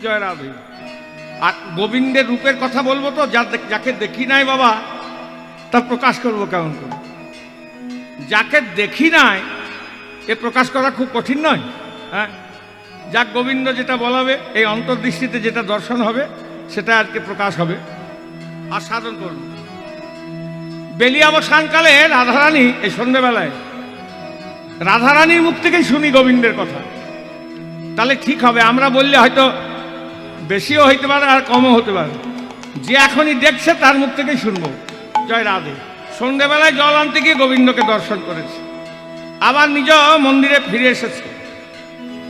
জয় রাধে। আর গোবিন্দের রূপের কথা বলবো তো, যাকে দেখি নাই বাবা তা প্রকাশ করবো কেমন করে? যাকে দেখি নাই এ প্রকাশ করা খুব কঠিন নয়। হ্যাঁ, যাক গোবিন্দ যেটা বলাবে, এই অন্তর্দৃষ্টিতে যেটা দর্শন হবে সেটা আজকে প্রকাশ হবে আর সাধন করব। বেলিয়াবসানকালে রাধারানী, এই সন্ধ্যেবেলায় রাধারানীর মুখ থেকেই শুনি গোবিন্দের কথা, তাহলে ঠিক হবে। আমরা বললে হয়তো বেশিও হইতে পারে আর কমও হতে পারে। যে এখনই দেখছে তার মুখ থেকেই শুনবো। জয় রাধে। সন্ধ্যেবেলায় জল আনতে গিয়ে গোবিন্দকে দর্শন করেছে, আবার নিজ মন্দিরে ফিরে এসেছে।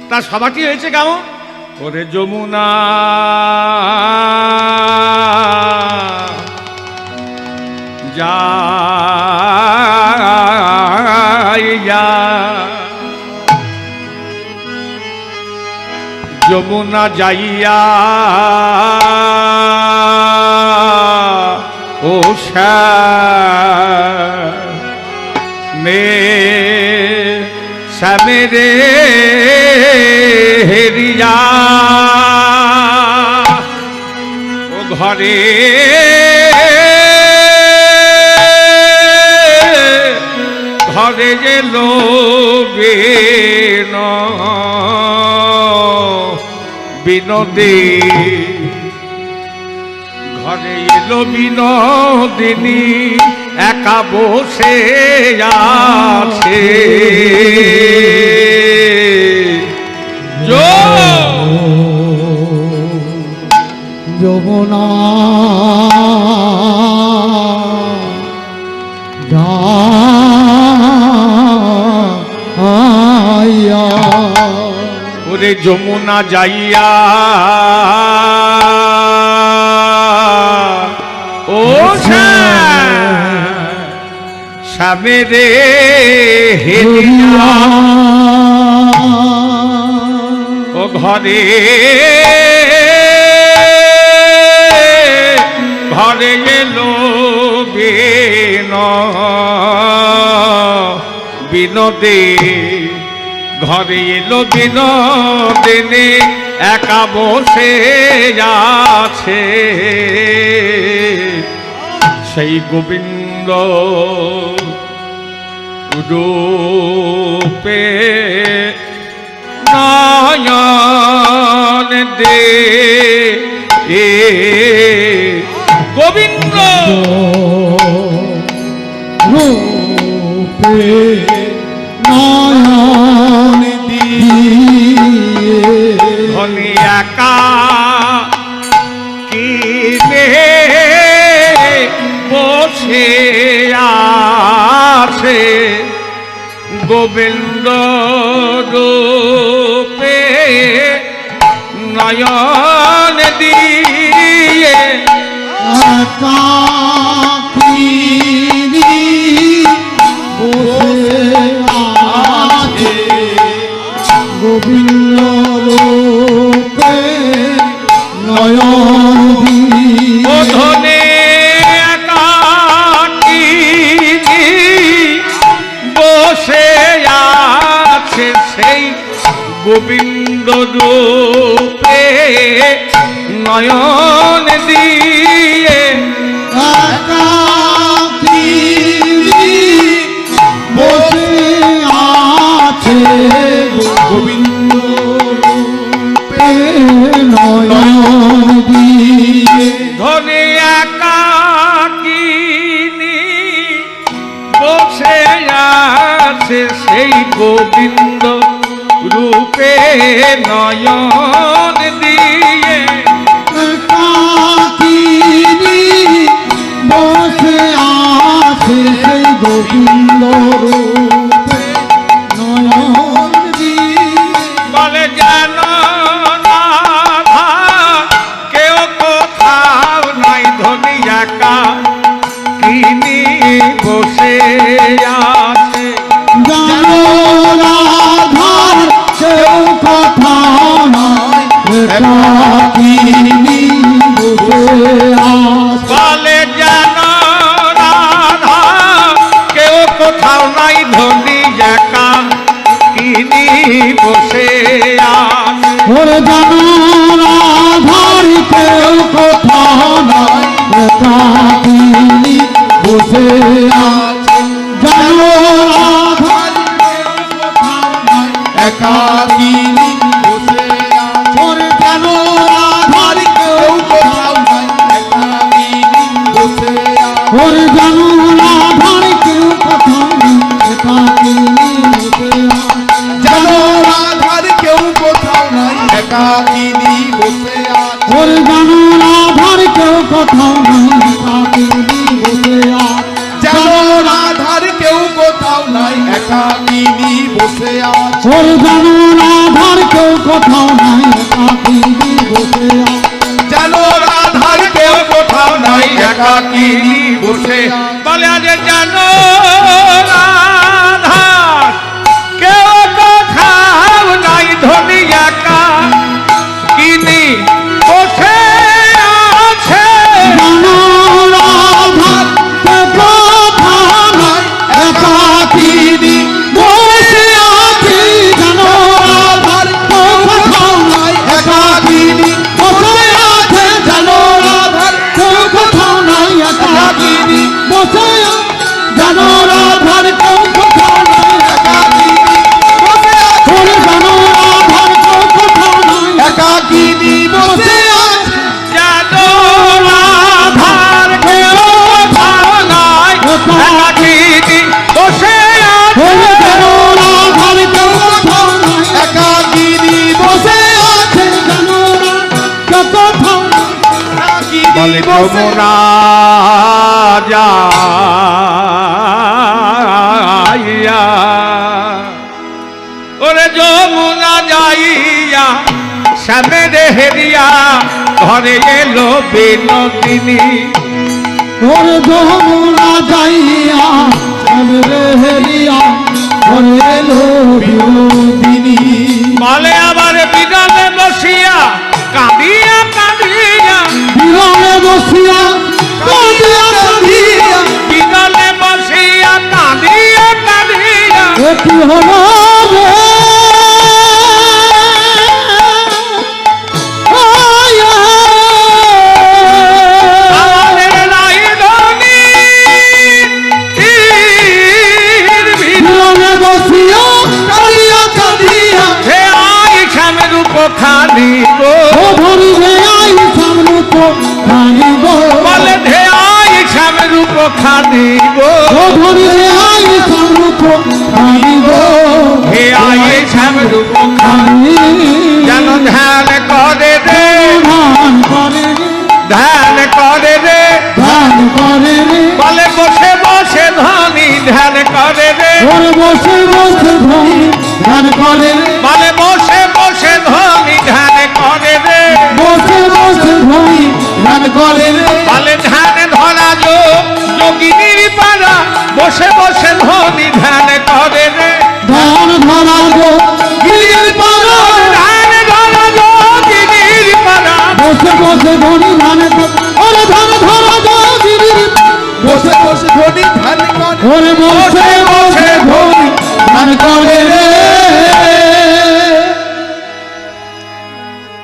তার সভাটি হয়েছে কেমন? ওরে যমুনা যাইয়া, যমুনা যাইয়া ও শ্যামে রে হেরিয়া ও ঘরে ঘরে যে লোবে বিনোদী, ঘরে এলো বিনোদিনী একা বসে আছে। যমুনা যাইয়া, ওরে যমুনা যাইয়া ও শ্যামে রে হেরিয়া ও ঘরে ঘরে এলো বিনোদে, ঘরে এলো বিনোদিনী একা বসে আছে। সেই গোবিন্দ রূপে নয়ন দে, গোবিন্দ রূপে নয়ন দিয়ে ধনী একা কিনে বসে আছে। গোবিন্দ রূপে নয়ন দিয়ে একাকিনী বসে আছে। গোবিন্দ রূপে নয়ন দিয়ে ধনে একাকিনী বসে আছে। সেই গোবিন্দ রূপে নয়ন দিয়ে একাকিনী বসে আছে। গোবিন্দ রূপে নয়ন দিয়ে ধনে একাকিনী বসে আছে। সেই গোবিন্দ রূপে নয়ন দিয়ে একাকিনী বসে আছে। সেই গোবিন্দ রূপে নয়ন দিয়ে বলে যেন রাধা কেউ কোথাও নাই, ধনী একা কিনি বসে আছে। জানো রাধার কেউ কথা নয়, একাকিনী বসে আছে। বলে যেন রাধা কেউ কোথাও নাই, ধনী একা কিনি বসে আছে। ওরে জানো বসে আছে জানো রাধার একাকিনী বসে আছে ওরে জানো রাধার কেউ কোথাও নাই একাকিনী বসে আছে ওরে জানো রাধার কেউ কোথাও নেই একাকিনী বসে আছে জানো রাধার কেউ কোথাও নাই একাকিনী বসে আছে ওরে জানো রাধার কেউ কোথাও নেই একাকিনী বসে আছে জানো রাধার কেউ কোথাও নাই একাকিনী বসে আছে ওরে জানো রাধার কেউ কোথাও নাই একাকিনী বসে আছে জানো রাধার কেউ কোথাও নাই একাকিনী বসে আছে বলে আজ জানো রাধার কেউ কোথাও নাই ধনী একা কিনি বসে আছে জানো রাধার কেউ কোথাও নাই একাকিনী বসে আছে জানো রাধার কেউ কোথাও নাই একাকিনী বসে আছে জানো রাধার কেউ কোথাও নাই একাকিনী বসে আছে জানো রাধার কেউ কোথাও নাই একাকিনী বসে আছে ওরে জানো রাধার কেউ কোথাও নাই একাকিনী বসে আছে জানো রাধার কেউ কোথাও নাই একাকিনী বসে আছে ওরে জানো রাধার কেউ কোথাও নাই একাকিনী বসে আছে জানো রাধার কেউ কোথাও নাই একাকিনী বলে বসে যমুনা যাইয়া ওরে যমুনা যাইয়া শ্যামের হেরিয়া ঘরে এলো বিনোদিনী ওরে যমুনা যাইয়া সামনে হেরিয়া ওরে এলো বিনোদিনী বলে আবার বিনালে বসিয়া কাঁদিয়া কাঁদিয়া বিরলে বসিয়া কাঁদিয়া কাঁদিয়া বিনালে বসিয়া কাঁদিয়া কাঁদিয়া একটি হলো রে আমাদের রাইধনী বিরলে বসিয়া কাঁদিয়া কাঁদিয়া হে আই শ্যামের উপখানি গো ও ধরিবে আই সামনে তো খানিব বলে ধে আই শ্যামের উপখানি গো ও ধরিবে আই সামনে তো খানিব হে আই শ্যামের উপখানি যেন ধ্যান করে রে ধান করে রে ধ্যান করে রে ধান করে রে বলে বসে বসে ধনী ধ্যান করে রে ওরে বসে বসে ধরি ধান করে রে বলে বসে বসে ধনী ধ্যান করে রে বসে বসে ধরি ধান করে রে বলে ধ্যান ধরা যোগিনীর পাড়া বসে বসে ধনী ধ্যান করে রে ধান ধরা গো গিরির পাড়া ধ্যান ধরা যোগিনীর পাড়া বসে বসে ধরি ধান করে ওরে ধান ধরা গো গিরির বসে বসে ধনী ধ্যান করে ওরে বসে বসে ধরি ধান করে রে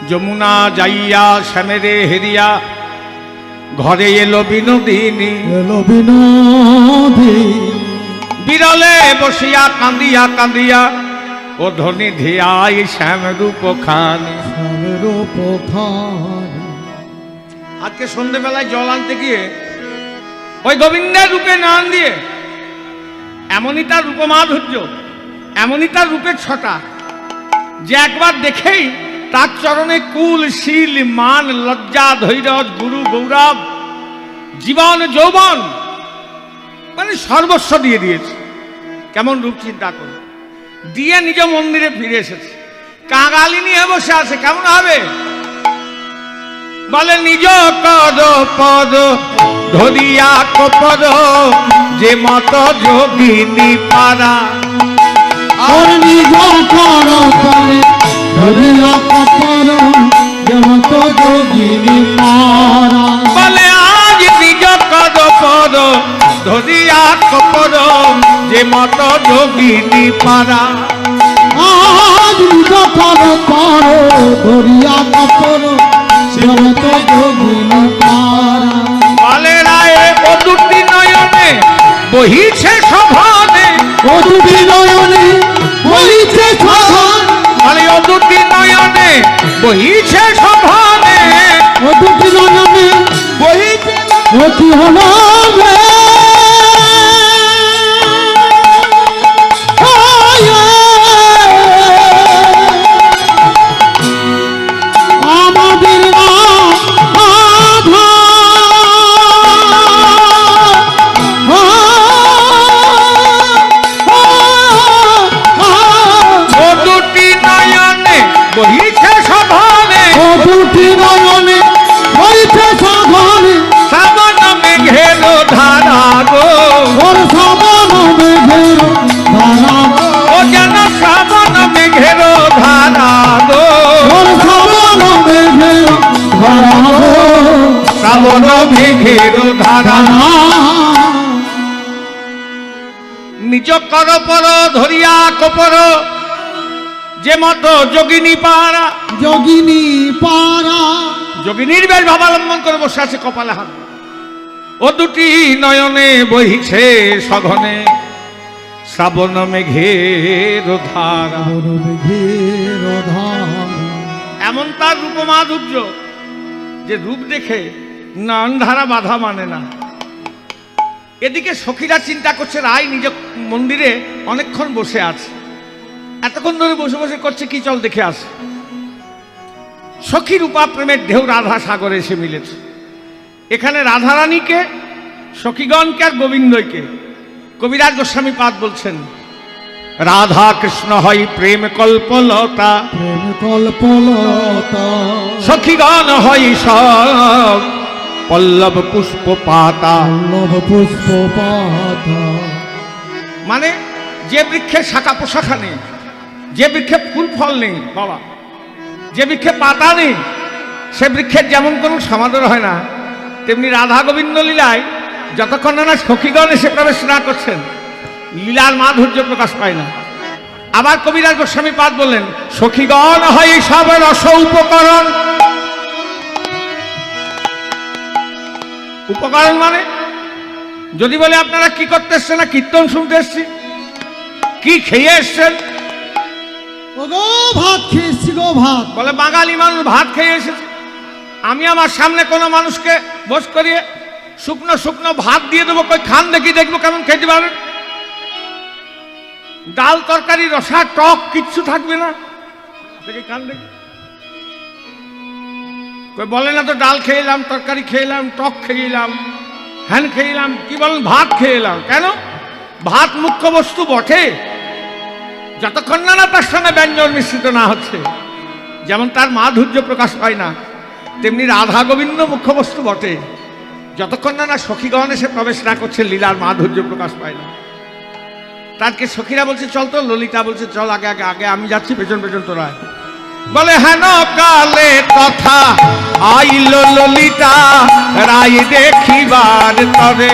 যমুনা যাইয়া শ্যামেরে হেরিয়া ঘরে এলো বিনোদিনী এলো বিনোদী বিরলে বসিয়া কান্দিয়া কান্দিয়া ও ধনী ধিয়াই শ্যাম রূপ খানি সামের পোখারি আজকে সন্ধ্যেবেলায় জল আনতে গিয়ে ওই গোবিন্দের রূপে নাম দিয়ে এমনই তার রূপমাধুর্য, এমনই তার রূপের ছটা যে একবার দেখেই তার চরণে কুল শীল মান লজ্জা ধৈর্য গুরু গৌরব জীবন যৌবন মানে সর্বস্ব দিয়ে দিয়েছে। কেমন রূপ চিন্তা করুন, দিয়ে নিজ মন্দিরে ফিরে এসেছে, কাঙালি নিয়ে বসে আছে, কেমন হবে? বলে নিজ কদ পদ ধরিয়া কপদ যে মত যোগিনী পারা আর নিজ কর করে ধরিয়া কপর যমত যোগিনী পারা বলে আজ নিজ কদ পদ ধরিয়া কপদ যে মত যোগিনী পারা আজ নিজ কর করে ধরিয়া কপর যমত যোগিনী পারা বলে রায় ও দুটি নয়নে বহিছে শোভনে, ও দুটি নয়নে বহিছে শোভন, বলে ও দুটি নয়নে বহিছে শোভনে, ও দুটি নয়নে বহিছে ও কি হলো রে? আমাদের ও দুটি নয়নে বহিছে শোভনে, ও দুটি নয়নে বহিছে শোভনে, শ্রাবণ মেঘের ধারা গো, ওর শ্রাবণ মেঘের ধারা, ও যেন শ্রাবণ মেঘের ধারা গো, ওর শ্রাবণ মেঘের ধারা, শ্রাবণ মেঘের ধারা। নিজ কর পর ধরিয়া কপর, যে মত যোগিনী পারা, যোগিনী পারা, যোগিনীর বেশ ভাবালম্বন করে বসে আছে কপালে হাত, ও দুটি নয়নে বহিছে সঘনে, শ্রাবণ মেঘের ধারা। ওর মেঘের ধারা, এমন তার রূপমাধুর্য যে রূপ দেখে নয়ন ধারা বাধা মানে না। এদিকে সখীরা চিন্তা করছে রায় নিজ মন্দিরে অনেকক্ষণ বসে আছে, এতক্ষণ ধরে বসে বসে করছে কি, চল দেখে আসে। সখী রূপা প্রেমের ঢেউ রাধা সাগরে এসে মিলেছে। এখানে রাধারানীকে, সখীগণকে আর গোবিন্দকে কবিরাজ গোস্বামী পাদ বলছেন, রাধা কৃষ্ণ হয় প্রেম কল্পলতা, প্রেম কল্পলতা, সখীগণ হয় সব পল্লব পুষ্প পাতা। পল্লব পুষ্প পাতা, মানে যে বৃক্ষের শাখা পোশাখা নেই, যে বৃক্ষে ফুল ফল নেই বাবা, যে বৃক্ষে পাতা নেই, সে বৃক্ষের যেমন কোনো সমাদর হয় না, তেমনি রাধা গোবিন্দ লীলায় যতক্ষণ না সখীগণ এসে প্রবেশ না করছেন, লীলার মাধুর্য প্রকাশ পায় না। আবার কবিরাজ গোস্বামী পাদ বললেন, সখীগণ হয় সব রস উপকরণ। উপকরণ মানে যদি বলে আপনারা কি করতে এসছেন, না কীর্তন শুনতে এসছি, কি খেয়ে এসছেন, ও গো ভাত খেয়েছি গো ভাত, বলে বাঙালি মানুষ ভাত খেয়ে এসেছে। আমি আমার সামনে কোনো মানুষকে বস করিয়ে শুকনো শুকনো ভাত দিয়ে দেবো, কই খান দেখি, দেখবো কেমন খেতে পারেন। ডাল তরকারি রসা টক কিচ্ছু থাকবে না, দেখি খান দেখি। কই বলে না তো ডাল খেয়েলাম, তরকারি খেয়েলাম, টক খেয়েলাম, হ্যান খেয়েলাম, কি বলেন ভাত খেয়েলাম। কেন? ভাত মুখ্য বস্তু বটে, যতক্ষণ না তার সঙ্গে ব্যঞ্জন মিশ্রিত না হচ্ছে, যেমন তার মাধুর্য প্রকাশ পায় না, তেমনি রাধা গোবিন্দ মুখ্য বস্তু বটে, যতক্ষণ না সখীগণ এসে প্রবেশ না করছে লীলার মাধুর্য প্রকাশ পায় না। তারকে সখীরা বলছে চল তো, ললিতা বলছে চল আগে আগে আগে, আমি যাচ্ছি পেছন পেছন তোরা। বলে হেন কালে কথা আইল ললিতা, রায় দেখিবার তরে,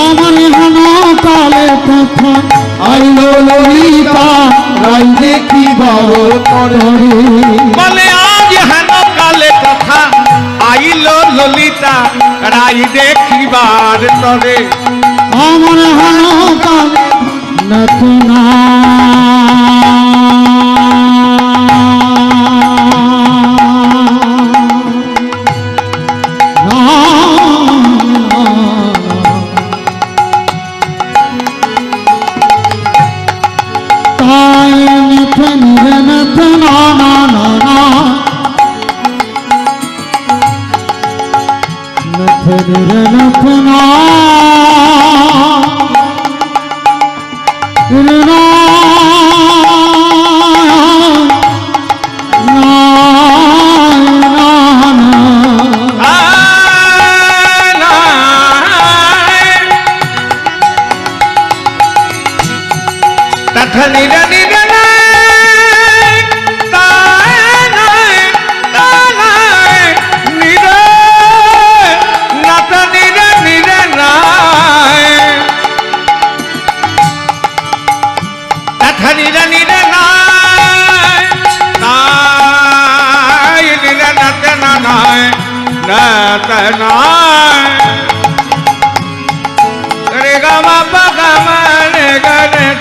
আমার হেন কালে কথা আইল ললিতা, রাই দেখিবার তরে, বলে আজ হেন কালে কথা আইল ললিতা, রায় দেখিবার তরে, আমার হেন কালে নতুনা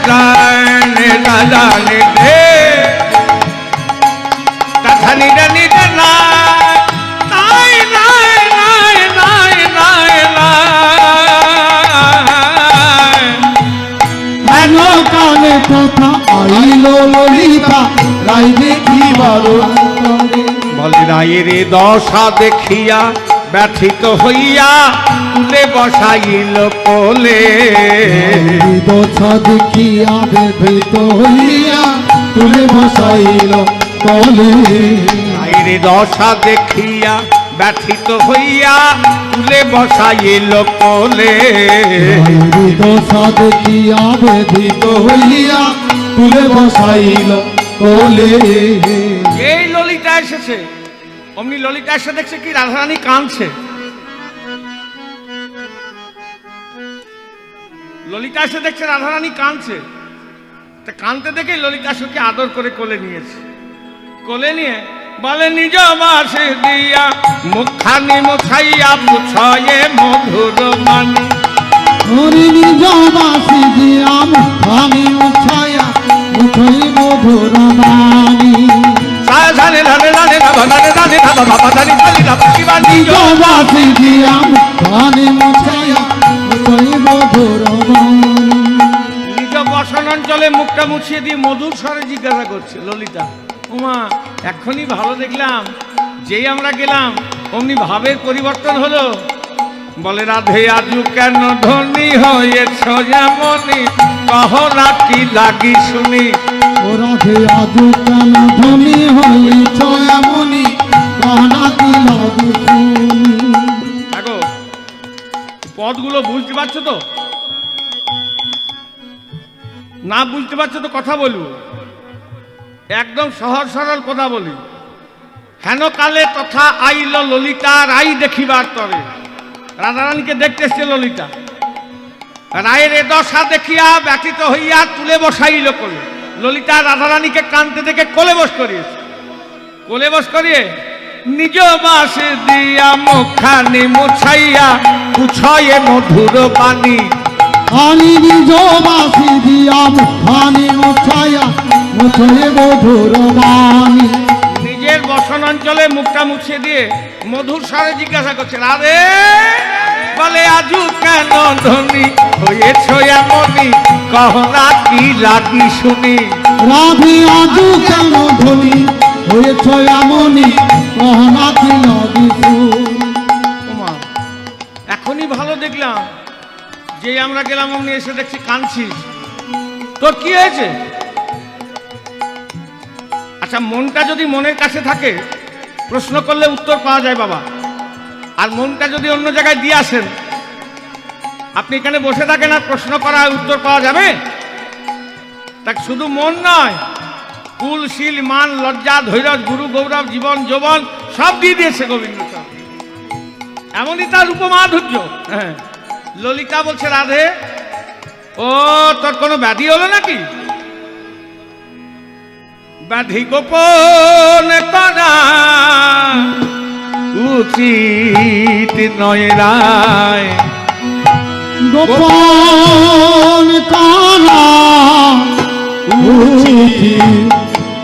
জানে জানে রে তাখানি জানি রে নাই নাই নাই নাই নাই নাই হেন কালে কথা আইল ললিতা রাই দেখিবার অন্তরে। বলে রায়ের দশা দেখিয়া ব্যথিত হইয়া তুলে বসাইল কোলে দশা দেখিয়া ব্যথিত হইয়া তুলে বসাইল কোলে। রায়ের দশা দেখিয়া ব্যথিত হইয়া তুলে বসাইল কোলে দশা দেখিয়া ব্যথিত হইয়া তুলে বসাইল কোলে। এই ললিতা এসেছে, অমনি ললিতা এসে দেখছে কি রাধারানী কাঁদছে। ললিতা এসে দেখছে রাধারানী কাঁদছে, তা কাঁদতে দেখে ললিতা সুখে আদর করে কোলে নিয়েছে। কোলে নিয়ে বলে নিজ বাসে দিয়া মুখখানি মুছাইয়া পুছয়ে মধুর বাণী হরি নিজ বাসি দিয়া মুখানি মুছায়া মুখই মধুর বাণী। সাধনে ধানে ধানে ধানে ধানে ধানে ধানে বাবা ধানে ধানে ধানে শিবা নিজ বাসি দিয়া মুখানি মুছায়া মুখই মধুর বাণী। নিজ বসন অঞ্চলে মুখটা মুছিয়ে দিয়ে মধুর স্বরে জিজ্ঞাসা করছে ললিতা, উমা এক্ষুনি ভালো দেখলাম, যেই আমরা গেলাম অমনি ভাবের পরিবর্তন হলো। বলে রাধে আজু কেন ধনী হয়েছ যেমনি কহরা কি লাগি শুনি। ও রাধে আজু কেন ধনী হইছ এমনি কহনা কি লাগি শুনি। দেখো পদগুলো বুঝতে পারছো তো? না বুঝতে পারছো তো কথা বলবো, একদম সহজ সরল কথা বলি। হেন কালে তথা আইল ললিতা রাই দেখিবার তরে। রাধারানীকে দেখতে এসছে ললিতা, রায়ের এ দশা দেখিয়া ব্যথিত হইয়া তুলে বসাইল কোলে। ললিতা রাধারানীকে কানতে দেখে কোলে বস করিয়েছে। কোলে বস করিয়ে নিজ বাসে দিয়া মুখানি মুছাইয়া পুছয়ে মধুর বাণী। আমি নিজ বাসি দিয়া মুখানি মুছায়া মুখে মধুর বাণী। নিজের বসন অঞ্চলে মুখটা মুছিয়ে দিয়ে মধুর স্বরে জিজ্ঞাসা করছে, রাধে বলে আজু কেন ধনী হয়েছ এমনি কহনা কি লাগি শুনি। রাধে আজু কেন ধনী হয়েছ এমনি কহনা কি লাগি শুনি। ওমা এখনই ভালো দেখলাম, যে আমরা গেলাম অমনি এসে দেখছি কাঁদছিস, তোর কি হয়েছে? আচ্ছা মনটা যদি মনের কাছে থাকে প্রশ্ন করলে উত্তর পাওয়া যায় বাবা, আর মনটা যদি অন্য জায়গায় দিয়ে আসেন, আপনি এখানে বসে থাকেন আর প্রশ্ন করা উত্তর পাওয়া যাবে? তাকে শুধু মন নয়, কুল শীল মান লজ্জা ধৈর্য গুরু গৌরব জীবন যৌবন সব দিয়ে দিয়েছে গোবিন্দ। এমনই তার উপমাধুর্য। হ্যাঁ ললিতা বলছে, রাধে ও তোর কোনো ব্যাধি হলো নাকি? ব্যাধি গোপন করা উচিত নয় রায়। গোপন করা উচিত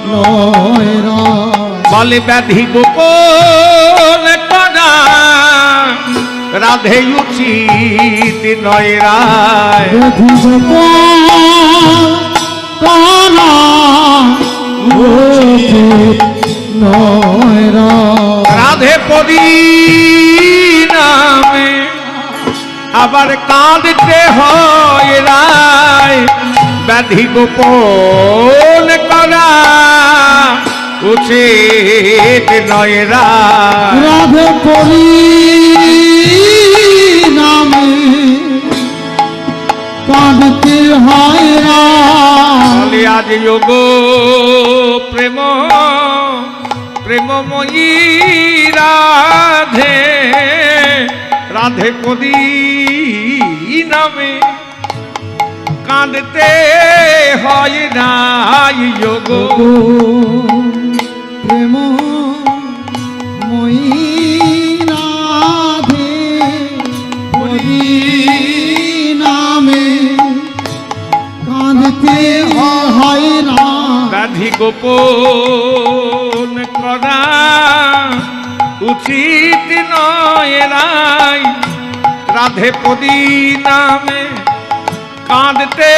নয় রায়। বলে ব্যাধি গোপন করা রাধে উচিত নয় রায়। ব্যাধি গোপন করা উচিত নয় রায়। রাধে পরি নামে আবার কাঁদতে হয় রায়। ব্যাধি গোপন করা উচিত নয় রায়। রাধে পরি নামে কাঁদতে হয় রায়। আজ যোগ প্রেম প্রেমময়ী রাধে রাধে পদি নামে কাঁদতে হয় নাই যোগ। প্রেম মই রাধে পরি নামে কাঁদতে ব্যাধি গোপন করা উচিত নয় রাই, রাধে পদী নামে কাঁদতে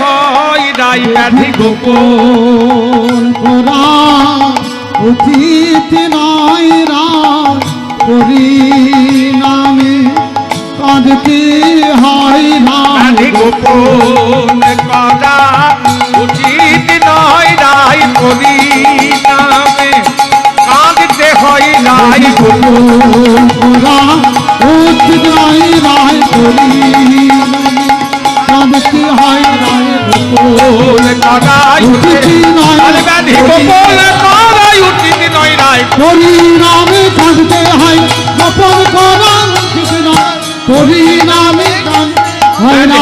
হয় রাই। ব্যাধি গোপন করা উচিত নয় রায়, পরিণামে কাঁদতে হয় ব্যাধি রায়। গোপন করা উচিত নয় রাই, পদী নামে কাঁদতে হয় রাই। গোপন করা উচিত নয় রায়, পরিণামে কাঁদতে হয় রায়। গোপন করাই উচিত নয়, ব্যাধি গোপন করাই উচিত নয় রাই। পরিণামে কাঁদতে হয়, গোপন করা উচিত নয়, পরিণামে কাঁদতে হয় না।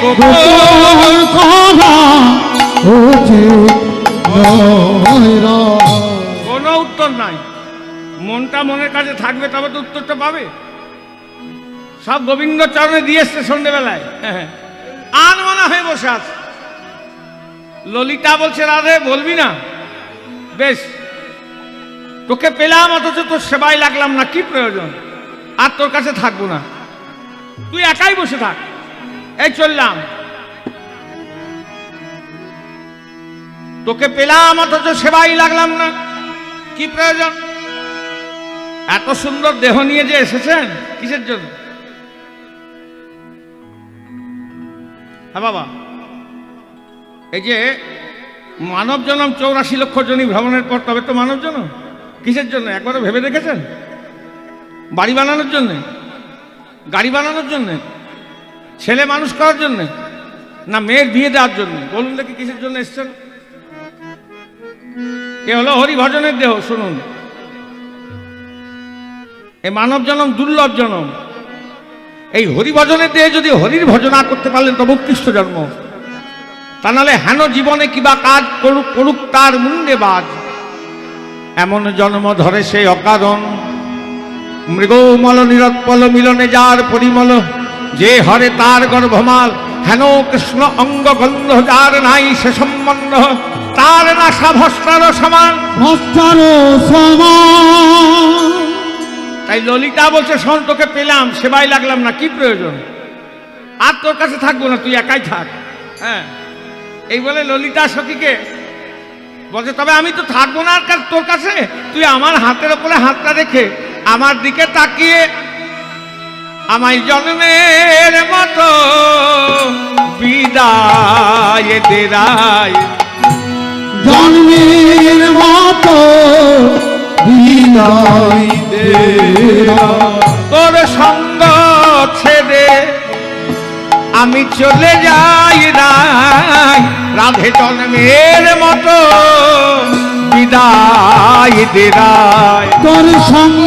গোপন করা উচিত নয় রায়। কোনো উত্তর নাই। মনটা মনের কাছে থাকবে তবে তো উত্তরটা পাবে। সব গোবিন্দ চরণে দিয়ে এসছে সন্ধ্যেবেলায়, আর মনে হয়ে বসে আছে। ললিতা বলছে রাধে বলবি না, বেশ তোকে পেলাম অথচ তোর সেবাই লাগলাম না, কি প্রয়োজন, আর তোর কাছে থাকবো না, তুই একাই বসে থাক, এই চললাম। তোকে পেলাম অথচ সেবাই লাগলাম না, কি প্রয়োজন। এত সুন্দর দেহ নিয়ে যে এসেছেন কিসের জন্য? হ্যাঁ বাবা, এই যে মানব জন্ম 84 লক্ষ জনী ভ্রমণের পর তবে তো মানব জন্ম, কিসের জন্য একবারও ভেবে দেখেছেন? বাড়ি বানানোর জন্য, গাড়ি বানানোর জন্য, ছেলে মানুষ করার জন্য, না মেয়ের বিয়ে দেওয়ার জন্য? বলুন দেখি কিসের জন্য এসছেন? এ হলো হরিভজনের দেহ। শুনুন, এই মানব জন্ম দুর্লভ জন্ম। এই হরিভজনের দেহে যদি হরির ভজনা করতে পারলেন তবে উৎকৃষ্ট জন্ম। তা নাহলে হেন জীবনে কিবা কাজ করুক করুক তার মুন্ডে বাজ। এমন জন্ম ধরে সেই অকারণ, মৃগমল নিরৎপল মিলনে যার পরিমল, যে হরে তার গর্ভমাল। হেন কৃষ্ণ অঙ্গ গন্ধ যার নাই সে সম্বন্ধ, তার নাশা ভস্তার সমান। ভস্তারও সমান। তাই ললিতা বলছে শোন, তোকে পেলাম সেবাই লাগলাম না, কি প্রয়োজন, আর তোর কাছে থাকবো না, তুই একাই থাক। হ্যাঁ, এই বলে ললিতা সখীকে বলছে তবে আমি তো থাকবো না আর তোর কাছে, তুই আমার হাতের ওপরে হাতটা রেখে আমার দিকে তাকিয়ে আমায় জন্মের মতো বিদায় দে রায়। জন্মের মতো বিদায় দে রায়। তোর সঙ্গ ছেড়ে আমি চলে যাই রায়, রাধে জন্মের মতো বিদায় দে রায়। তোর সঙ্গ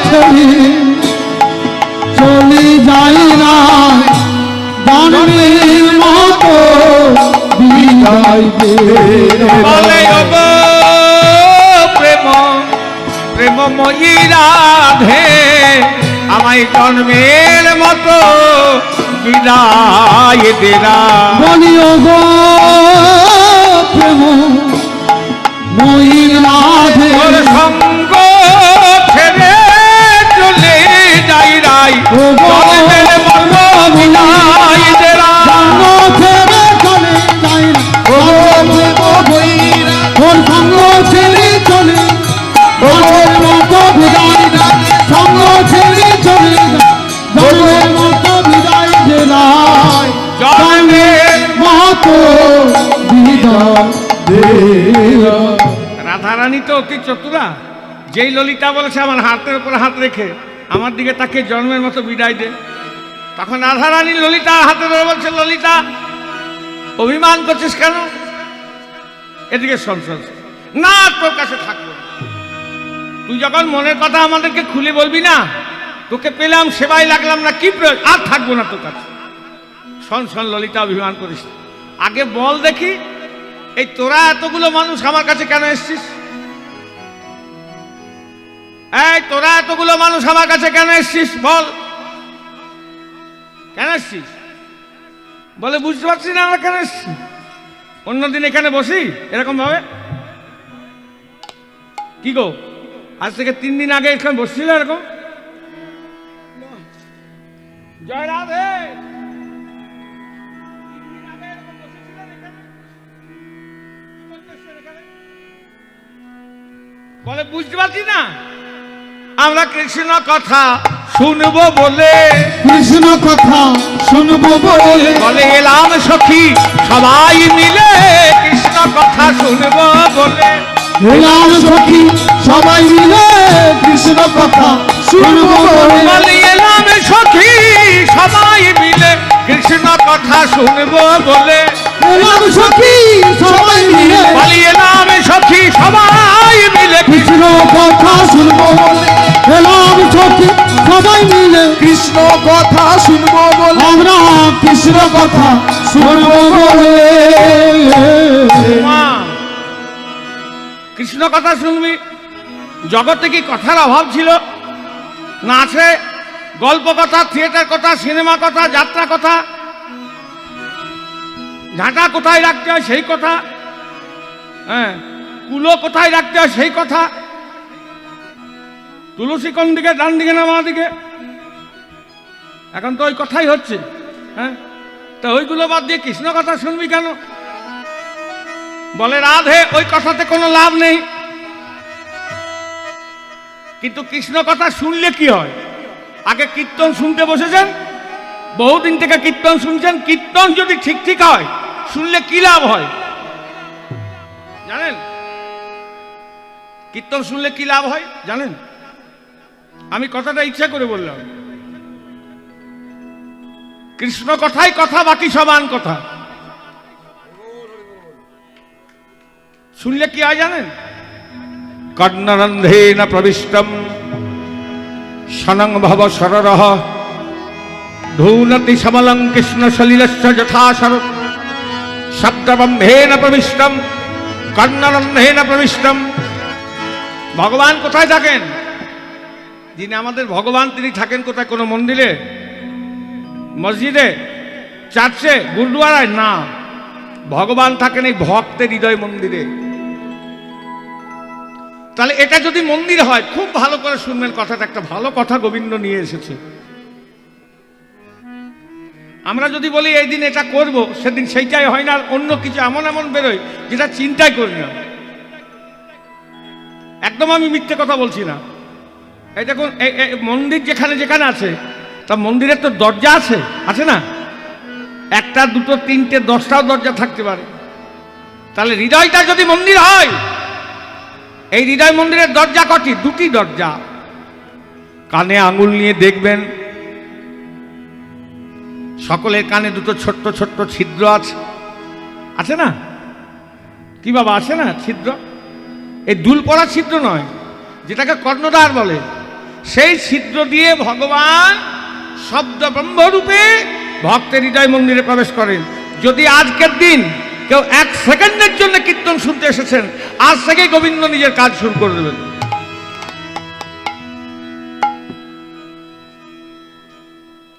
ছেড়ে চলে যাই রায়, জন্মের মতো বিদায় দে বলে রায়। ওগো প্রেম প্রেমময়ী রাধে, আমায় জন্মের মতো বিদায় দে রায়। বলি ওগো প্রেম মই রাধে, তোর সঙ্গ ছেড়ে চলে যাই রাই, ওগো জন্মের মতো বিদায় দে রায়। সঙ্গ ছেড়ে চলে যাই না, তোর সঙ্গ ছেড়ে চলে জন্মের মতো বিদায় দে, সঙ্গ ছেড়ে চলে জন্মের মতো বিদায় দে রায়, জন্মের মতো বিদায় দে রায়। রাধারানী তো অতি চতুরা। যেই ললিতা বলেছে আমার হাতের উপর হাত রেখে আমার দিকে তাকে জন্মের মতো বিদায় দে, তখন রাধারানী ললিতা হাতে ধরে বলছে ললিতা অভিমান করছিস কেন? এদিকে শোন শোন, না তোর কাছে থাকবো না। তুই যখন মনের কথা আমাদেরকে খুলে বলবি না, তোকে পেলাম সেবাই লাগলাম না, কি প্রয়োজন, আর থাকবো না তোর কাছে। শোন শোন ললিতা, অভিমান করিস না। আগে বল দেখি, এই তোরা এতগুলো মানুষ আমার কাছে কেন এসছিস? এই তোরা এতগুলো মানুষ আমার কাছে কেন এসছিস বল, কেন এসছিস? বলে বুঝতে পারছি না আমরা কেন এসছি। অন্যদিন এখানে বসি এরকম ভাবে? কি গো, আজ থেকে 3 দিন আগে এখানে বসছিল এরকম? জয় রাধে। 3 দিন আগে এরকম বসেছিলেন এখানে? কি বলতেছেন এখানে? বলে বুঝতে পারছি না, আমরা কৃষ্ণ কথা শুনবো বলে, কৃষ্ণ কথা শুনবো বলে বলে এলাম সখী সবাই মিলে, কৃষ্ণ কথা শুনবো বলে, এলাম সখী সবাই মিলে কৃষ্ণ কথা শুনবো বলে বলে এলাম সখী সবাই মিলে, কৃষ্ণ কথা শুনবো বলে, এলাম সখী সবাই মিলে বলে এলাম সখী সবাই মিলে, কৃষ্ণ কথা শুনবো বলে এলাম সখী সবাই মিলে কৃষ্ণ কথা শুনবো বলে আমরা কৃষ্ণ কথা শুনবো বলে মা, কৃষ্ণ কথা শুনবি? জগতে কি কথার অভাব ছিল? না আছে গল্প কথা, থিয়েটার কথা, সিনেমা কথা, যাত্রা কথা, ঝাঁটা কোথায় রাখতে হয় সেই কথা, হ্যাঁ, কুলো কোথায় রাখতে হয় সেই কথা, তুলসী কোন দিকে, ডান দিকে না বাঁ দিকে, এখন তো ওই কথাই হচ্ছে। হ্যাঁ, তা ওইগুলো বাদ দিয়ে কৃষ্ণ কথা শুনবি কেন? বলে রাধে ওই কথাতে কোনো লাভ নেই। কিন্তু কৃষ্ণ কথা শুনলে কি হয়? আগে কীর্তন শুনতে বসেছেন, বহুদিন থেকে কীর্তন শুনছেন, কীর্তন যদি ঠিক ঠিক হয় শুনলে কি লাভ হয় জানেন? কীর্তন শুনলে কি লাভ হয় জানেন? আমি কথাটা ইচ্ছা করে বললাম। কৃষ্ণ কথাই কথা, বাকি সমান কথা। শুনলে কি হয় জানেন? কর্ণরন্ধেন প্রবিষ্টম শনং ভব সররহ ধূনতি সমলং কৃষ্ণ সলিলস্য যথা শরৎ শব্দবম্ভেন প্রবিষ্টম কর্ণরন্ধেন প্রবিষ্টম। ভগবান কোথায় থাকেন? যিনি আমাদের ভগবান তিনি থাকেন কোথায়? কোনো মন্দিরে, মসজিদে, চার্চে, গুরুদুয়ারায় না। ভগবান থাকেন এই ভক্তের হৃদয় মন্দিরে। তাহলে এটা যদি মন্দির হয়, খুব ভালো করে শুনবেন কথাটা, একটা ভালো কথা গোবিন্দ নিয়ে এসেছে। আমরা যদি বলি এই দিন এটা করব, সেদিন সেইটাই হয় না, আর অন্য কিছু এমন এমন বেরোয় যেটা চিন্তাই করি না। একদম আমি মিথ্যে কথা বলছি না। এই দেখুন, মন্দির যেখানে যেখানে আছে, তা মন্দিরের তো দরজা আছে, আছে না? 1টা 2টো 3টে 10টাও দরজা থাকতে পারে। তাহলে হৃদয়টা যদি মন্দির হয়, এই হৃদয় মন্দিরের দরজা কটি? 2টি দরজা। কানে আঙুল নিয়ে দেখবেন, সকলের কানে 2টো ছোট্ট ছোট্ট ছিদ্র আছে, আছে না? কি বাবা, আছে না ছিদ্র? এই দুল পড়া ছিদ্র নয়, যেটাকে কর্ণদ্বার বলে, সেই ছিদ্র দিয়ে ভগবান শব্দ ব্রহ্মরূপে ভক্তের হৃদয় মন্দিরে প্রবেশ করেন। যদি আজকের দিন কেউ 1 সেকেন্ডের জন্য কীর্তন শুনতে এসেছেন, আজ থেকেই গোবিন্দ নিজের কাজ শুরু করে দেবেন।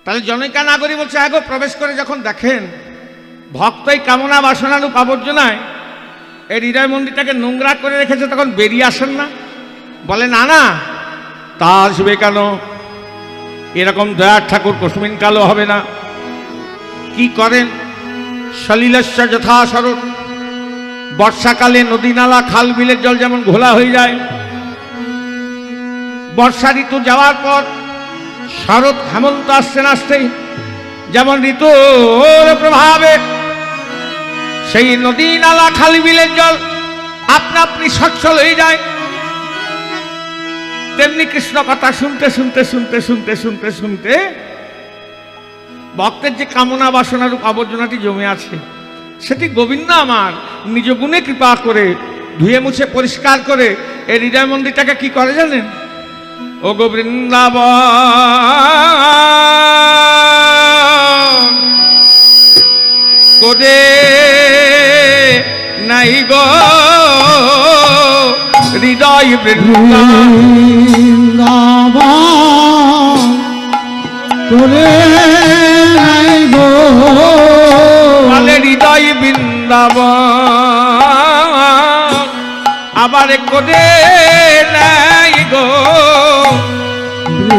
তাহলে জনৈকা নাগরী বলছে, আগো প্রবেশ করে যখন দেখেন ভক্তই কামনা বাসনারূপ আবর্জনায় এই হৃদয় মন্দিরটাকে নোংরা করে রেখেছে, তখন বেরিয়ে আসেন না? বলে না না, তা আসবে কেন? এরকম দয়ার ঠাকুর কসমিন কালো হবে না। কি করেন? সলিলস্য যথা শরৎ। বর্ষাকালে নদী নালা খাল বিলের জল যেমন ঘোলা হয়ে যায়, বর্ষা ঋতু যাওয়ার পর শরৎ হেমন্ত আসতে না আসতেই যেমন ঋতুর প্রভাবে সেই নদী নালা খাল বিলের জল আপনা আপনি সচ্ছল হয়ে যায়, তেমনি কৃষ্ণ কথা শুনতে শুনতে শুনতে শুনতে শুনতে শুনতে ভক্তের যে কামনা বাসনারূপ আবর্জনাটি জমে আছে, সেটি গোবিন্দ আমার নিজ গুণে কৃপা করে ধুয়ে মুছে পরিষ্কার করে এই হৃদয় মন্দিরটাকে কি করে জানেন? ও গো বৃন্দাবন করে নাই গো হৃদয় বৃন্দাবন করে নাই গো বলে হৃদয় বৃন্দাবন বৃন্দাবন আবার করে নাই গো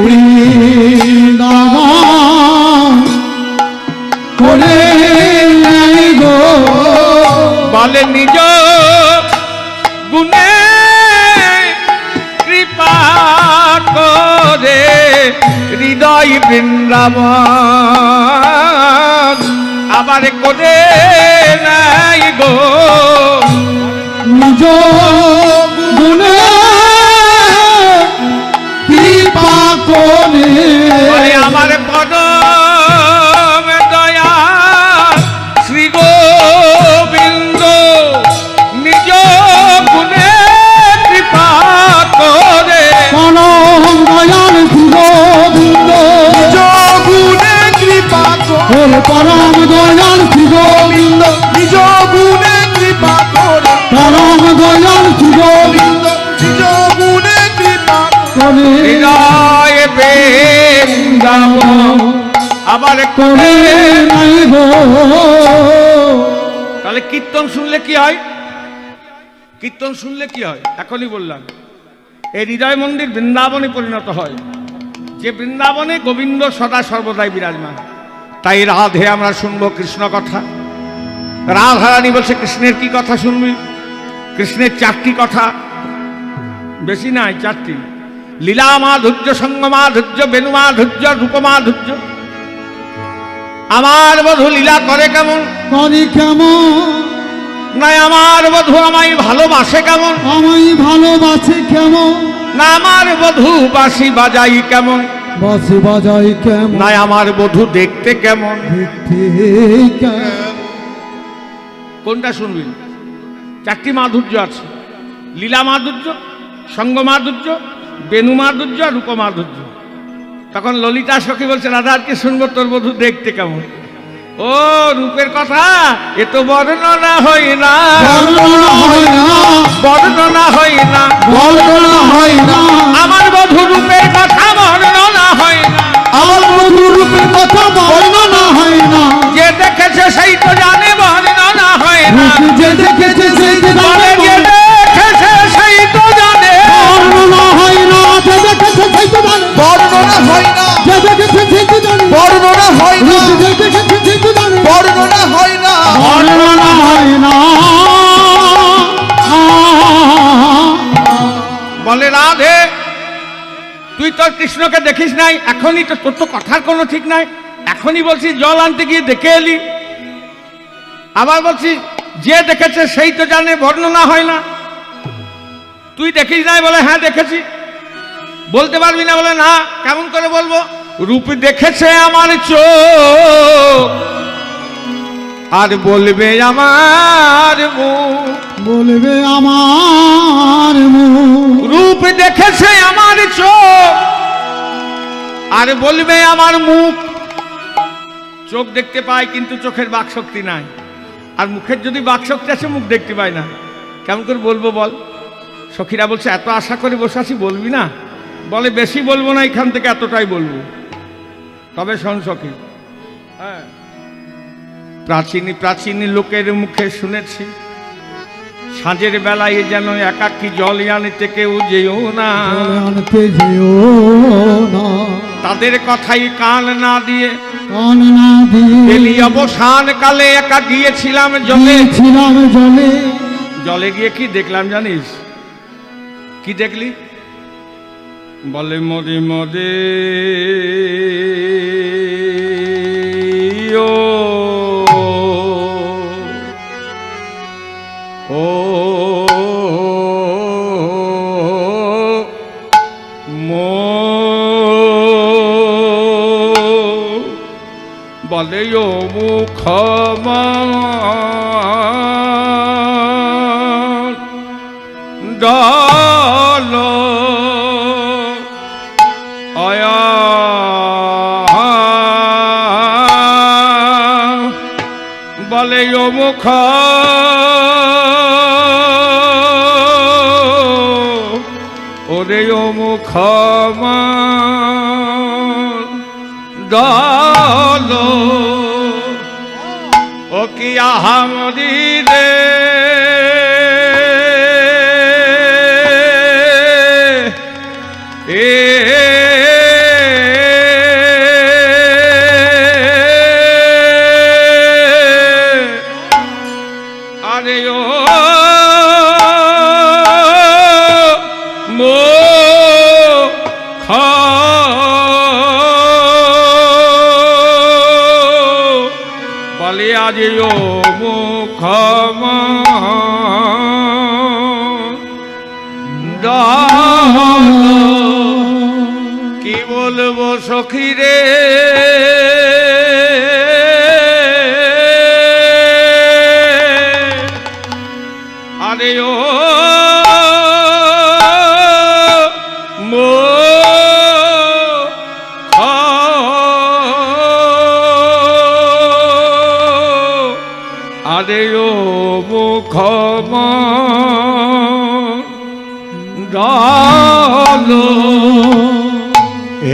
বৃন্দাবন করে নাই গো বলে নিজ গুণে কৃপা করে হৃদয় বৃন্দাবন আবার করে নাই গো নিজ গুণে কৃপা করে বলে আমার পরম দয়া শ্রী গোবিন্দ নিজ গুণে কৃপা করে পরম দয়াল শ্রী গোবিন্দ নিজ গুণে কৃপা করে পরম দয়াল শ্রী গোবিন্দ নিজ গুণে কৃপা করে পরম দয়াল শ্রী গোবিন্দ নিজ গুণে কৃপা করে হৃদয় বৃন্দাবন আবার করে নাই গো তাহলে কীর্তন শুনলে কি হয়? কীর্তন শুনলে কি হয়? এখনই বললাম, এই হৃদয় মন্দির বৃন্দাবনে পরিণত হয়, যে বৃন্দাবনে গোবিন্দ সদা সর্বদাই বিরাজমান। তাই রাধে আমরা শুনবো কৃষ্ণ কথা। রাধারানী বলছে কৃষ্ণের কি কথা শুনবি? কৃষ্ণের 4টি কথা, বেশি নাই, 4টি। লীলা মাধুর্য, সঙ্গ মাধুর্য, বেণু মাধুর্য, রূপ মাধুর্য। আমার বধূ লীলা করে কেমন? করে কেমন না আমার বধূ আমায় ভালোবাসে কেমন? আমায় ভালোবাসে কেমন না আমার বধূ বাঁশি বাজাই কেমন? বাঁশি বাজাই কেমন না আমার বধূ দেখতে কেমন? দেখতে কেমন কোনটা শুনবি? 4টি মাধুর্য আছে, লীলা মাধুর্য, সঙ্গ মাধুর্য, বেণু মাধুর্য, রূপ মাধুর্য। তখন ললিতা সখী বলছে রাধা আর কি শুনবো, তোর বধূ দেখতে কেমন? ও রূপের কথা এ তো বর্ণনা হয় না, বর্ণনা হয় না বর্ণনা হয় না, বর্ণনা হয় না আমার বধূ রূপের কথা বর্ণনা হয় না। আমার বধূ রূপের কথা বর্ণনা হয় না যে দেখেছে সেই তো জানে বর্ণনা হয় না। রূপ যে দেখেছে সেই যে বলে জানে যে দেখেছে সেই তো জানে বর্ণনা হয় না যে দেখেছে সেই তো জানে বর্ণনা হয় না যে দেখেছে সেই তো জানে বর্ণনা হয় না রূপ যে দেখেছে সেই তো জানে বর্ণনা হয় না বর্ণনা হয় না বলে রাধে তুই তোর কৃষ্ণকে দেখিস নাই, এখনই তো তোর তো কথার কোনো ঠিক নাই। এখনই বলছিস জল আনতে গিয়ে দেখে এলি, আবার বলছিস যে দেখেছে সেই তো জানে বর্ণনা হয় না। তুই দেখিস নাই? বলে হ্যাঁ দেখেছি। বলতে পারবি না? বলে না। কেমন করে বলবো? রূপ দেখেছে আমার চোখ আর বলবে আমার মুখ। বলবে আমার মুখ রূপ দেখেছে আমার চোখ আর বলবে আমার মুখ। চোখ দেখতে পায় কিন্তু চোখের বাকশক্তি নাই, আর মুখের যদি বাকশক্তি আছে মুখ দেখতে পায় না। কেমন করে বলবো বল? সখীরা বলছে এত আশা করে বসে আছি, বলবি না? বলে বেশি বলবো না, এখান থেকে এতটাই বলবো। তবে শোন সখী, হ্যাঁ, প্রাচীনী লোকের মুখে শুনেছি সাঁঝের বেলায় যেন একাকী জল আনতে কেউ যেও না, আনতে যেও না তাদের কথাই কান না দিয়ে কান না দিয়ে এলি অবসান কালে একা গিয়েছিলাম জলে। ছিলাম জলে জলে গিয়ে কি দেখলাম জানিস? কি দেখলি? বলে মদে মদে ও বলে ও মুখ দল আয়া বলে ও মুখ ওরে ও মুখ দল ও কি আহামদির আরে ও মো বলে আজ ও মুখ কি বলবো সখী রে আরে ও মো আরে ও মুখ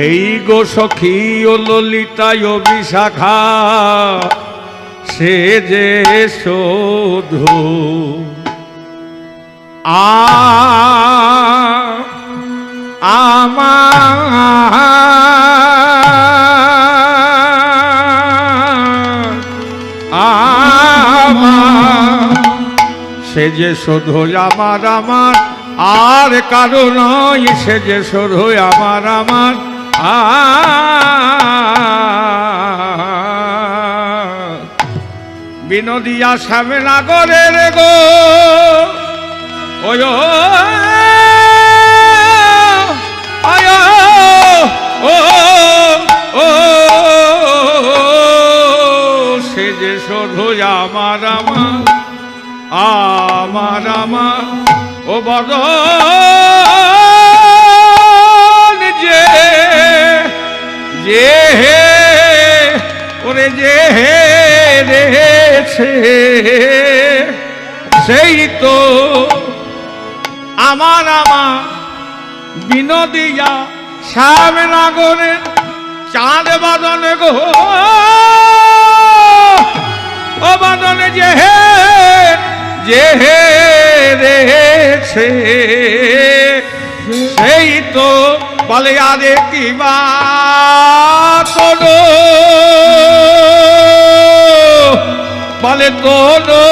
এই গো সখী ও ললিতা ও বিশাখা সে যে শোধু সে যে শুধু আমার আমার আর কারো নয় সে যে শুধু আমার আমার বিনোদিয়া শ্যামে নাগরের গো ওয় ও সে যে শুধু আমার আমার আমার আমার ও বদন যে হে ওরে যে হে রেছে সেই তো আমার আমার বিনোদিয়া শ্যাম নাগরে চাঁদ বাদন গো ও বাদনে যে হে রেছে সেই তো বলে আরে কি বাতন বলে তোলো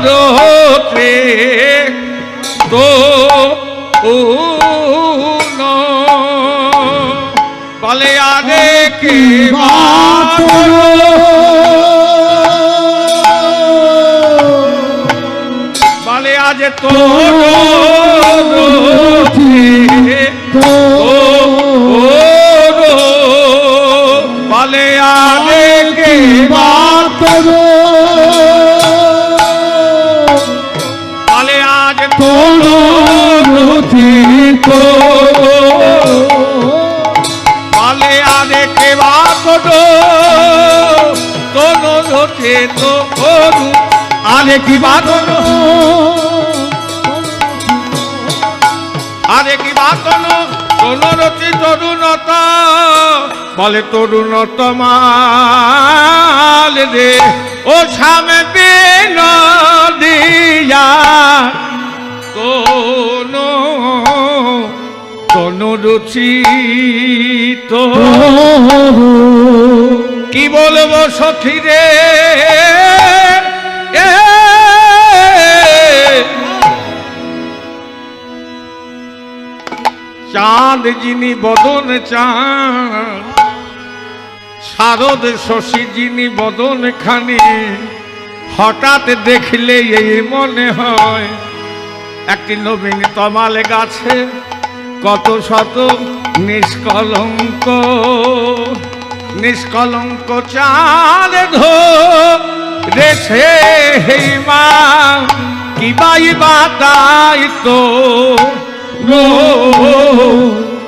রোতে তো বলে আরে কি বাতন বলে আজ তোলো বলে আরে কি বাতন বলে আজ তোলো বলে আরে কে বাতন তোলো রোথে তো আরে কি বাতন আরে কি বাতন তরুণতি তরুণতা বলে তরুণত মাল রে ও সামে বিনোদিয়া তনু রুচি তো কি বলবো সখী রে চাঁদ যিনি বদন চাঁদ শারদ শশী যিনি বদন খানি হঠাৎ দেখলে এই মনে হয় একটি নবীন তমাল গাছে কত শত নিষ্কলঙ্ক নিষ্কলঙ্ক চাঁদ ধরেছে মা কি বাই বাতাই তো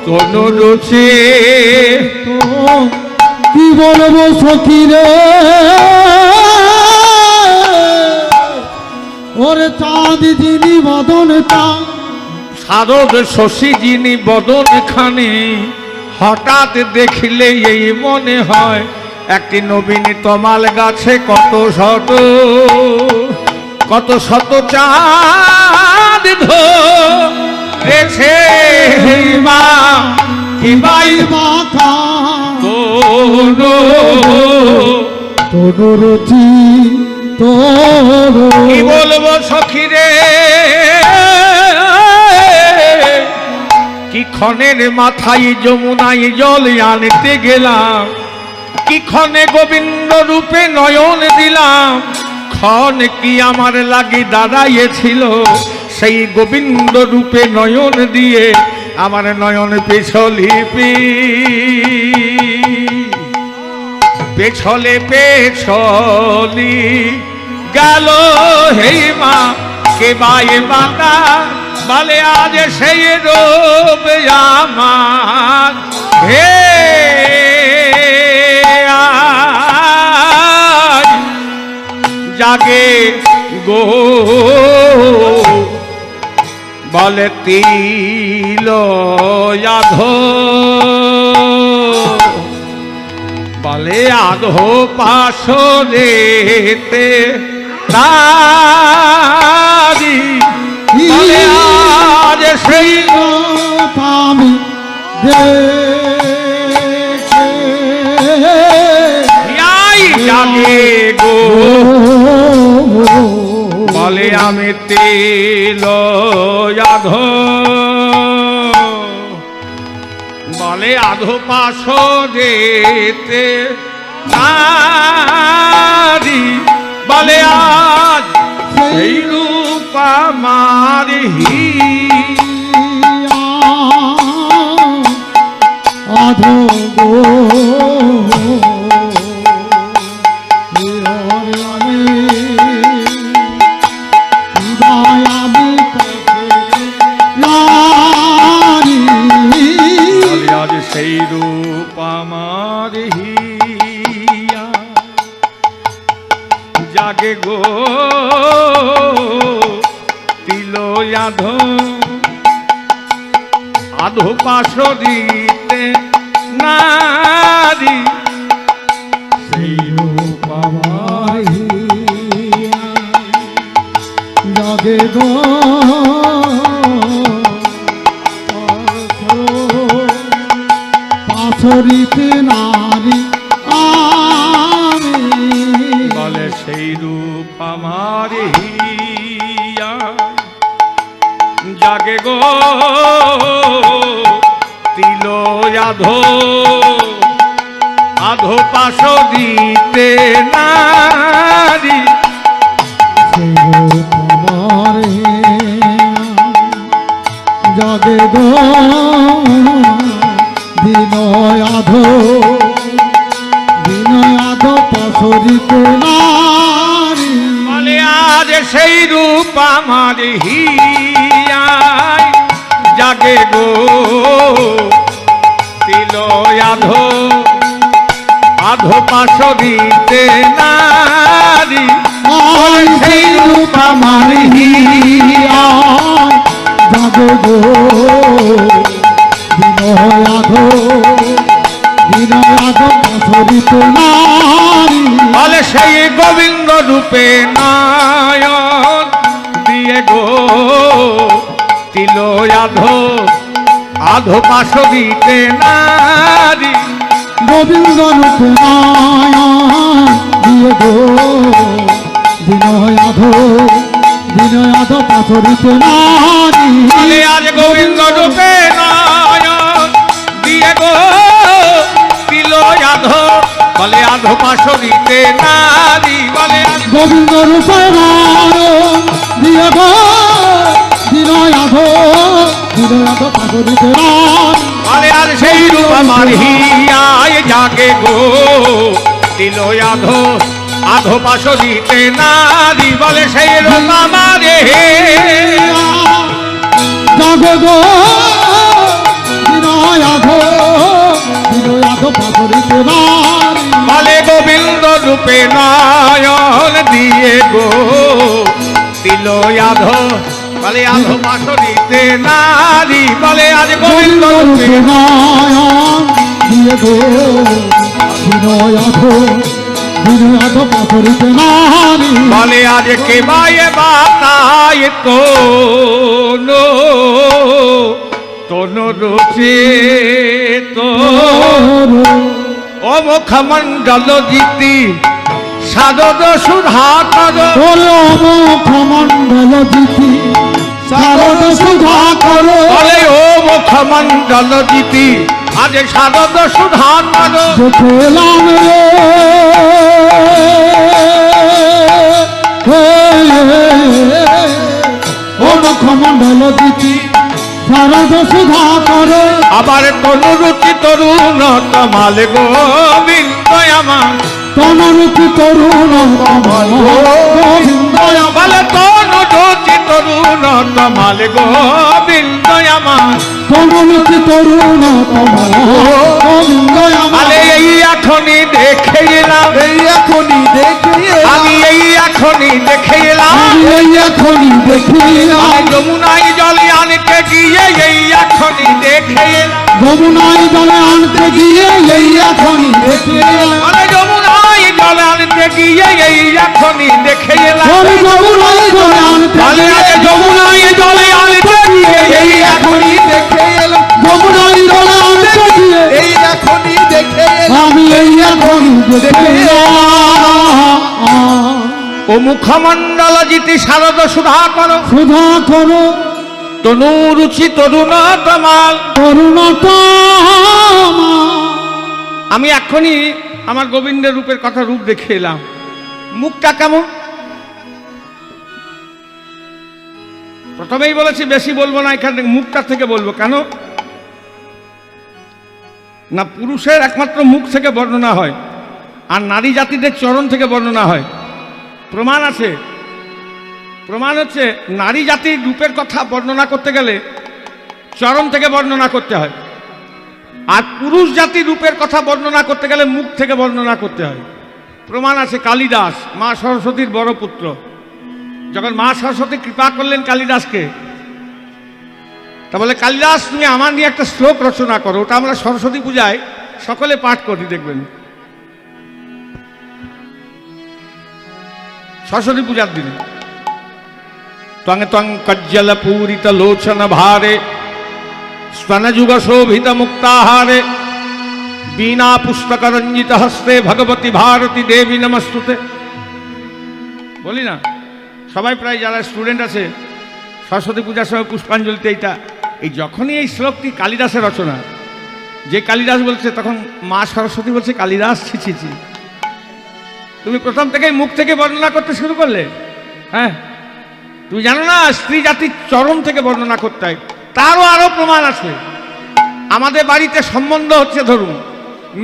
তনু রুচি কি বলবো সখী রে ওরে চাঁদ যিনি বদন চাঁদ শারদ শশী যিনি বদন খানি হঠাৎ দেখিলে এই মনে হয় একটি নবীন তমাল গাছে কত শত চাঁদ ধরেছে মা কি বাই তনু রুচি তোর কি বলবো সখী রে, কি ক্ষণের মাথায় যমুনায় জল আনতে গেলাম, কি ক্ষণে গোবিন্দ রূপে নয়ন দিলাম, ক্ষণ কি আমার লাগি দাঁড়াইয়েছিল, সেই গোবিন্দ রূপে নয়ন দিয়ে আমার নয়ন পেছলিপি পেছলে পেছলি গেল হে মা কে বায়ে বাতা বলে আজ সেই রূপ আমার হে আজ জাগে গো বলে তিল আধো বলে আধো পাশরেতে তারি বলে আজ সেই আমি জাগে গো বলে আমি তেল আধো বলে আধো পাশরেতে তারি বলে আজ সেই রূপ আমার আধো গো আজ সেই রূপ আমার হিয়া জাগে গো তিল আধো আধো পাশরিতে নারী সেই রূপ আমার জাগে গো পাশরিতে নারী আমি বলে সেই রূপ আমার হিয়া জাগে গো তিল আধো আধো পাশরিতে নারী সেই রূপ আমার জাগে গো বিনয় আধো পাশরিতে নারী বলে আজ সেই রূপ আমার হিয়ায় জাগে গো তিল আধো আধো পাশরিতে নারী আই সেই রূপ আমার হিয়ায় জাগে গো বিনয় আধো পাশরিতে নারী বলে সেই গোবিন্দ রূপে নয়ন দিয়ে গো তিল আধো আধো পাশরিতে নারী গোবিন্দ রূপে নয়ন দিয়ে গো বিনয় আধো পাশরিতে নারী বলে আজ গোবিন্দ রূপে নয়ন দিয়ে গো তিল আধো বলে আধো পাশরিতে নারী বলে আজ গোবিন্দ রূপে নয়ন দিয়ে গো বিনয় আধো পাশরিতে নারী বলে আজ সেই রূপ আমার হিয়ায় জাগে গো তিল আধো আধো পাশরিতে নারী বলে সেই রূপ আমার জাগে গো বিনয় আধো পাশরিতে নারী বলে গোবিন্দ রূপে নয়ন দিয়ে গো তিল আধো বলে আধো পাশরিতে নারী বলে আজ গোবিন্দ রূপে নয়ন দিয়ে গো বিনয় আধো পাশরিতে নারী বলে আজ কে বায়ে বাতায় তোনো রূপে তো ও মুখমণ্ডল জিতি সারদ সুধাকর ওরে অমুখ মণ্ডল জিতি শারদ সুধাকর বলে ও মুখমণ্ডল জিতি আজ সারদ সুধাকর দেখলাম রে ও মুখ মণ্ডল জিতি শারদ সুধাকর আবার তনুরুচি তরুণ তমাল গোবিন্দ আমার তনরূপী তরুণ কমল গোবিন্দ বলে তনুরুচি তরুণ তমাল গোবিন্দ আমার তনরূপী তরুণ কমল গোবিন্দ আরে এই এখনই দেখে এলাম এই এখনই দেখে আমি এই এখনই দেখে এলাম এই এখনই দেখিলাম আমি যমুনায় জলে আনতে গিয়ে এই এখনই দেখে এলাম যমুনায় জলে আনতে গিয়ে এই এখনই দেখিলাম আমি যমুনায় জলে আনতে গিয়ে এই এখনই দেখে এলাম ওরে যমুনায় জলে আনতে বলে আগে যমুনায় জলে আনতে গিয়ে এই এখনই দেখে এলাম যমুনায় জলে আনতে গিয়ে এই এখনই দেখে এলাম আমি এই এখনই দেখিলাম ও মুখমণ্ডল জিতি শারদ সুধাকর সুধা করো তনুরুচি তরুণ তমাল করুণতা আমি এখনই আমার গোবিন্দের রূপের কথা রূপ দেখে এলাম মুখটা কেমন প্রথমেই বলেছি বেশি বলবো না, এখান থেকে মুখটা থেকে বলবো। কেন না, পুরুষের একমাত্র মুখ থেকে বর্ণনা হয় আর নারী জাতিদের চরণ থেকে বর্ণনা হয়। প্রমাণ আছে, প্রমাণ হচ্ছে নারী জাতির রূপের কথা বর্ণনা করতে গেলে চরণ থেকে বর্ণনা করতে হয়, আর পুরুষ জাতির রূপের কথা বর্ণনা করতে গেলে মুখ থেকে বর্ণনা করতে হয়। প্রমাণ আছে, কালিদাস মা সরস্বতীর বড় পুত্র, যখন মা সরস্বতী কৃপা করলেন কালিদাসকে, তা বলে কালিদাস তুমি আমার নিয়ে একটা শ্লোক রচনা করো, ওটা আমরা সরস্বতী পূজায় সকলে পাঠ করি, দেখবেন সরস্বতী পূজার দিনে। ত্বং ত্বং কজ্জল পূরিত লোচন ভারে স্তনযুগ শোভিত মুক্তাহারে বীণা পুস্তক রঞ্জিত হস্তে ভগবতী ভারতী দেবী নমস্তুতে। বলি না, সবাই প্রায় যারা স্টুডেন্ট আছে সরস্বতী পূজার সময় পুষ্পাঞ্জলিতে এই যখনই এই শ্লোকটি কালিদাসের রচনা, যে কালিদাস বলছে তখন মা সরস্বতী বলছে কালিদাস ছি ছি ছি, তুমি প্রথম থেকেই মুখ থেকে বর্ণনা করতে শুরু করলে। হ্যাঁ, তুমি জানো না স্ত্রী জাতির চরণ থেকে বর্ণনা করতে হয়। তারও আরো প্রমাণ আছে। আমাদের বাড়িতে সম্বন্ধ হচ্ছে, ধরুন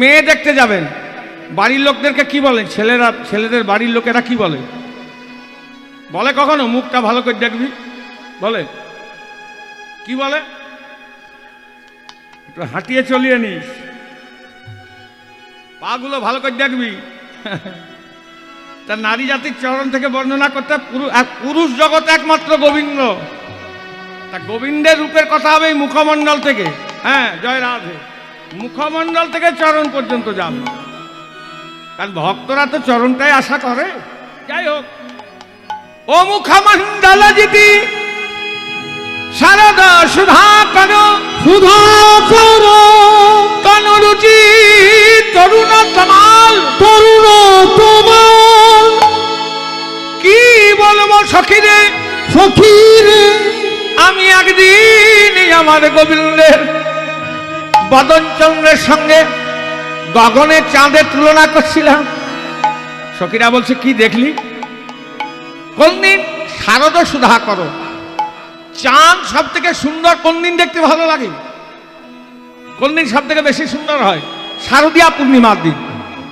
মেয়ে দেখতে যাবেন, বাড়ির লোকদেরকে কি বলেন? ছেলেদের বাড়ির লোকেরা কি বলে? বলে কখনো মুখটা ভালো করে দেখবি? বলে কি বলে? একটু হাঁটিয়ে চলিয়ে নিস, পাগুলো ভালো করে দেখবি। তা নারী জাতির চরণ থেকে বর্ণনা করতে পুরুষ জগৎ একমাত্র গোবিন্দ, তা গোবিন্দের রূপের কথা হবে এই মুখমণ্ডল থেকে। হ্যাঁ, জয় রাধে। মুখমণ্ডল থেকে চরণ পর্যন্ত যাবে, কারণ ভক্তরা তো চরণটাই আশা করে। যাই হোক, ও মুখমণ্ডল জিতি শারদ সুধাকর সুধাকর তনুরুচি তরুণ তমাল তরুণ তোমার কি বলবো সখীরে সখীরে, আমি একদিন আমার গোবিন্দের বদন চন্দ্রের সঙ্গে গগনের চাঁদের তুলনা করছিলাম। সখীরা বলছে কি দেখলি? কোন দিন? শারদ সুধাকর। চাঁদ সব থেকে সুন্দর কোন দিন দেখতে ভালো লাগে? কোন দিন সব থেকে বেশি সুন্দর হয়? শারদীয়া পূর্ণিমার দিন।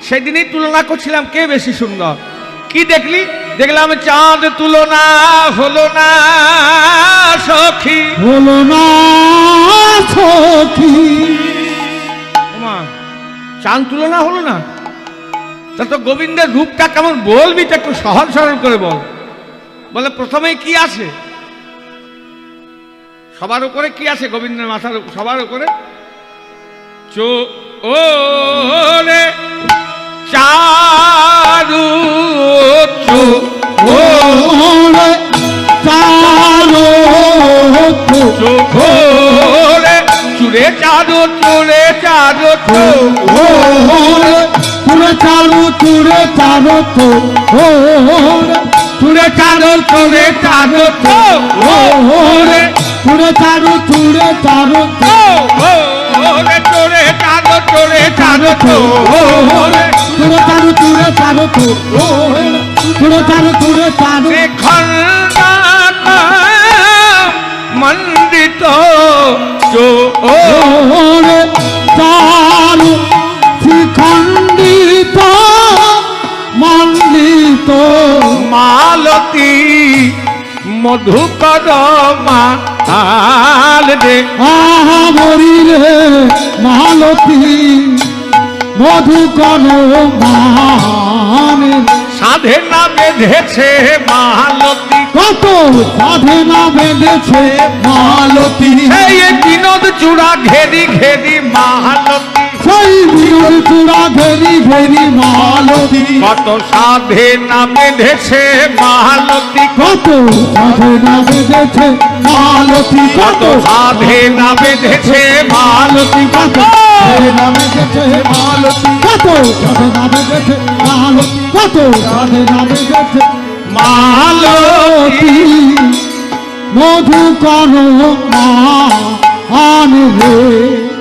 সেই দিনই তুলনা করছিলাম কে বেশি সুন্দর। কি দেখলি? দেখলাম চাঁদ তুলনা হলো না সখী, হলো না সখী। ওমা, চাঁদ তুলনা হলো না? তা তো গোবিন্দের রূপটা কেমন বলবি তো একটু সহজ সরল করে বল। বলে প্রথমেই কি আছে? সবার উপরে কি আছে? গোবিন্দের মাথার সবার উপরে ওরে চারু ওরে চারো চোখরে চুরে চারু চুরে চারু ওরে চুরে চারু তো ও রে চুরে চারো চোরে চারো তো ও রে চুরে চারু তো ও রে চোরে চারো তো ও রে চুরে চারু তো ও রে চুরে চারু সে খন্ডা মন্দিত চো ও রে চারু শিখণ্ডিত মন্ডিত মালতী মধুকর মাল রে আহা মরি রে মালতী মধুকর মানে সাধে না বেঁধেছে মালতী কত সাধনা বেঁধেছে মালতী সেই বিনোদ চূড়া ঘেরি ঘেরি মালতী সেই বিনোদ চূড়া ঘেরি ঘেরি মালতী কত সাধে না বেঁধেছে মালতী কত সাধনা বেঁধেছে মালতী কত সাধে না বেঁধেছে মালতী কত সাধনা বেঁধেছে মালতী কত সাধনা বেঁধেছে মালতী কত সাধনা বেঁধেছে মালতী মধুকর মান রে